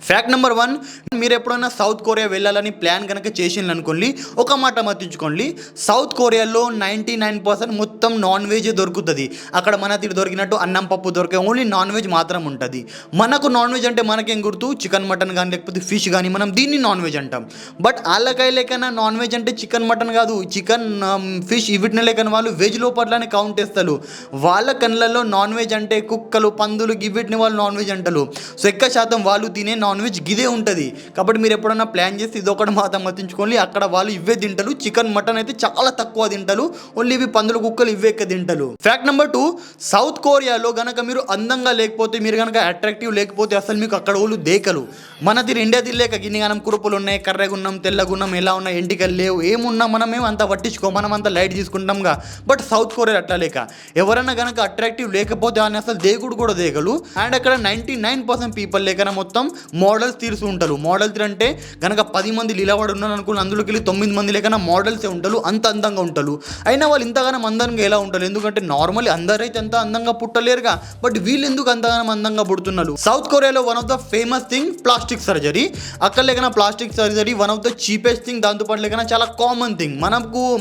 Fact number 1, మీరు ఎప్పుడైనా south Korea వెళ్ళాలని ప్లాన్ కనుక చేసిండ్రు అనుకోండి, ఒక మాట మర్తించుకోండి, సౌత్ కొరియాలో 99% మొత్తం నాన్ వెజ్ దొరుకుతుంది. అక్కడ మన తీరు దొరికినట్టు అన్నం పప్పు దొరికే ఓన్లీ నాన్ వెజ్ మాత్రం ఉంటుంది. మనకు నాన్ వెజ్ అంటే మనకేం గుర్తు, చికెన్ మటన్ కానీ లేకపోతే ఫిష్ కానీ, మనం దీన్ని నాన్ వెజ్ అంటాం. బట్ వాళ్ళకై లేకన్నా నాన్ వెజ్ అంటే చికెన్ మటన్ కాదు, చికెన్ ఫిష్ వీటిని లేకని వాళ్ళు వెజ్ లోపట్లనే కౌంట్ చేస్తారు. వాళ్ళ కళ్ళల్లో నాన్ వెజ్ అంటే కుక్కలు పందులు వీటిని వాళ్ళు నాన్ వెజ్ అంటారు. సో ఎక్కువ శాతం వాళ్ళు తినే నాన్ వెజ్ గిదే ఉంటుంది. కాబట్టి మీరు ఎప్పుడన్నా ప్లాన్ చేస్తే ఇది ఒకటి మాత్రం మర్తించుకోండి, అక్కడ వాళ్ళు ఇవే తింటారు. చికెన్ మటన్ అయితే చాలా తక్కువ తింటారు, ఓన్లీ ఇవి పందులు కుక్కలు ఇవే ఎక్కువ తింటారు. ఫ్యాక్ట్ నెంబర్ 2, సౌత్ కొరియాలో గనక మీరు అందంగా లేకపోతే, మీరు కనుక అట్రాక్టివ్ లేకపోతే అసలు మీకు అక్కడ వాళ్ళు దేకలు. మన తీరు ఇండియా తిరలేక గిన్నెగానం కురుపులు ఉన్నాయి, కర్రగున్నాం తెల్లగున్నాం, ఎలా ఉన్నాయి ఎంటికలు లేవు, ఏమున్నా మనమేం అంత పట్టించుకో, మనం అంత లైట్ తీసుకుంటాంగా. బట్ సౌత్ కొరియా అట్లా లేక ఎవరైనా కనుక అట్రాక్టివ్ లేకపోతే అని అసలు దేకుడు కూడా దేకలు. అండ్ అక్కడ 99% పీపుల్ లేకన మొత్తం మోడల్స్ తీరుస్తూ ఉంటారు. మోడల్స్ అంటే కనుక 10 మంది నిలబడి ఉన్నారు అనుకుని అందులోకి వెళ్ళి 9 మంది లేకన్నా మోడల్సే ఉంటారు. అంత అందంగా ఉంటారు. అయినా వాళ్ళు ఇంతగానం అందంగా ఎలా ఉంటారు, ఎందుకంటే నార్మల్లీ అందరైతే అంత అందంగా పుట్టలేరుగా, బట్ వీళ్ళు ఎందుకు అంతగానం అందంగా పుడుతున్నారు. సౌత్ కొరియాలో one of the famous thing plastic surgery. అక్కడ లేకన్నా plastic surgery one of the cheapest thing, దాంతోపాటు లేకన్నా చాలా కామన్ థింగ్.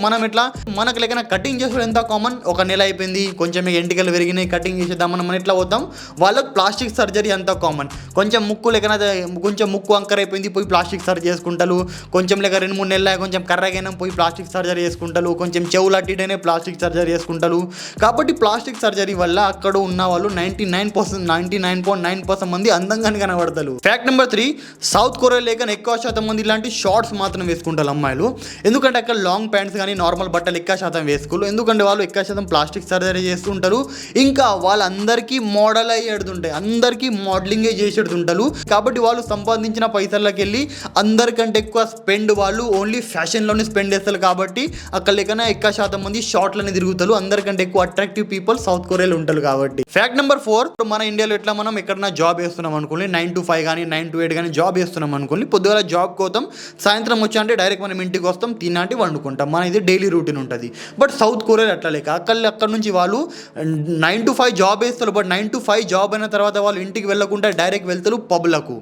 మనం ఎట్లా మనకు లేకన్నా కటింగ్ చేసుకోవడం ఎంత కామన్, ఒక నెల అయిపోయింది కొంచెం ఎంటికలు పెరిగినాయి కటింగ్ చేసేద్దాం మనం ఎట్లా పోతాం, వాళ్ళకి ప్లాస్టిక్ సర్జరీ అంత కామన్. కొంచెం ముక్కు లేకన్నా కొంచెం ముక్కు అంకర్ అయిపోయింది పోయి ప్లాస్టిక్ సర్జరీ చేసుకుంటారు, కొంచెం లేక 2-3 నెలల కొంచెం కర్రగైనా పోయి ప్లాస్టిక్ సర్జరీ చేసుకుంటారు, కొంచెం చెవులు అట్టిటనే ప్లాస్టిక్ సర్జరీ చేసుకుంటారు. కాబట్టి ప్లాస్టిక్ సర్జరీ వల్ల అక్కడ ఉన్న వాళ్ళు 99.9% మంది అందంగానే కనబడతారు. ఫ్యాక్ట్ నెంబర్ 3, సౌత్ కొరియా లేక ఎక్కువ శాతం మంది ఇలాంటి షార్ట్స్ మాత్రం వేసుకుంటారు అమ్మాయిలు. ఎందుకంటే అక్కడ లాంగ్ ప్యాంట్స్ కానీ నార్మల్ బట్టలు ఎక్కువ శాతం వేసుకోరు, ఎందుకంటే వాళ్ళు ఎక్కువ శాతం ప్లాస్టిక్ సర్జరీ చేస్తుంటారు. ఇంకా వాళ్ళందరికీ మోడల్ అయ్యేడుతుంటాయి, అందరికీ మోడలింగే చేసేడుతుంటారు. కాబట్టి వాళ్ళు సంపాదించిన పైసల్లోకి వెళ్ళి అందరికంటే ఎక్కువ స్పెండ్ వాళ్ళు ఓన్లీ ఫ్యాషన్లోనే స్పెండ్ చేస్తారు. కాబట్టి అక్కడ లేకనే ఎక్కువ శాతం మంది షార్ట్లని తిరుగుతారు, అందరికంటే ఎక్కువ అట్రాక్టివ్ పీపుల్ సౌత్ కొరియాలో ఉంటారు. కాబట్టి ఫ్యాక్ట్ నెంబర్ 4, మన ఇండియాలో ఎట్లా మనం ఎక్కడైనా జాబ్ చేస్తున్నాం అనుకోండి, 9 to 5 కానీ 9 to 8 కానీ జాబ్ చేస్తున్నాం అనుకోండి, పొద్దుగల జాబ్ కోతాం, సాయంత్రం వచ్చా అంటే డైరెక్ట్ మనం ఇంటికి వస్తాం, తినంటే వండుకుంటాం, మన ఇది డైలీ రూటీన్ ఉంటుంది. బట్ సౌత్ కొరియాలో అట్లా లేక అక్కడ నుంచి వాళ్ళు 9 to 5 జాబ్ వేస్తారు. బట్ 9 to 5 జాబ్ అయిన తర్వాత వాళ్ళు ఇంటికి వెళ్ళకుండా డైరెక్ట్ వెళ్తారు పబ్లకు,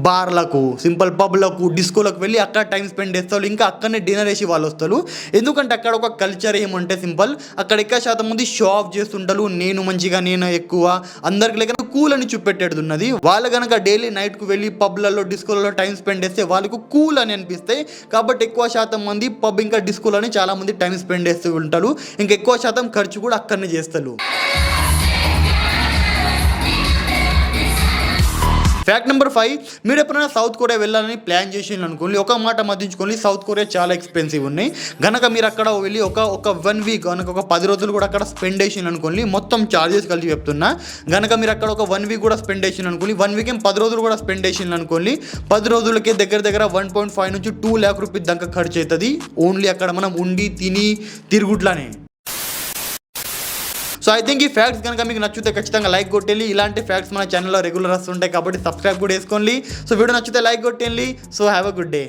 బార్లకు, సింపుల్ పబ్లకు, డిస్కోలకు వెళ్ళి అక్కడ టైం స్పెండ్ చేస్తారు. ఇంకా అక్కడనే డిన్నర్ వేసి వాళ్ళు వస్తారు. ఎందుకంటే అక్కడ ఒక కల్చర్ ఏమంటే సింపుల్, అక్కడ ఎక్కువ శాతం మంది షో ఆఫ్ చేస్తుంటారు, నేను మంచిగా నేను ఎక్కువ, అందరికి లేక కూల్ అని చూపెట్టేది ఉన్నది. వాళ్ళు కనుక డైలీ నైట్కు వెళ్ళి పబ్లలో డిస్కోలలో టైం స్పెండ్ చేస్తే వాళ్ళకు కూల్ అని అనిపిస్తాయి. కాబట్టి ఎక్కువ శాతం మంది పబ్ ఇంకా డిస్కోలని చాలా మంది టైం స్పెండ్ చేస్తూ ఉంటారు. ఇంకా ఎక్కువ శాతం ఖర్చు కూడా అక్కడనే చేస్తారు. ఫ్యాక్ట్ నెంబర్ 5, మీరు ఎప్పుడైనా సౌత్ కొరియా వెళ్ళాలని ప్లాన్ చేసిండ్రు అనుకోండి, ఒక మాట మర్తించుకోండి, సౌత్ కొరియా చాలా ఎక్స్పెన్సివ్ ఉన్నాయి. గనక మీరు అక్కడ వెళ్ళి ఒక 1 వీక్ కనుక ఒక 10 రోజులు కూడా అక్కడ స్పెండ్ చేసిండ్రు అనుకోండి, మొత్తం చార్జెస్ కలిసి చెప్తున్నా. గనక మీరు అక్కడ ఒక 1 వీక్ కూడా స్పెండ్ చేసిండ్రు అనుకోండి, 1 వీక్ 10 రోజులు కూడా స్పెండ్ చేసిండ్రు అనుకోండి, 10 రోజులకే దగ్గర 1.5 నుంచి 2 lakh రూపీస్ దాకా ఖర్చు అవుతుంది, ఓన్లీ అక్కడ మనం ఉండి తిని తిరుగుట్లానే. సో ఐ థింక్ ఈ ఫ్యాక్ట్స్ కనుక మీకు నచ్చితే ఖచ్చితంగా లైక్ కొట్టేళ్ళి. ఇలాంటి ఫ్యాక్ట్స్ మన ఛానల్లో రెగ్యులర్ వస్తుంటాయి కాబట్టి సబ్స్క్రైబ్ కూడా చేసుకోండి. సో వీడియో నచ్చితే లైక్ కొట్టేళ్ళి. So have a good day.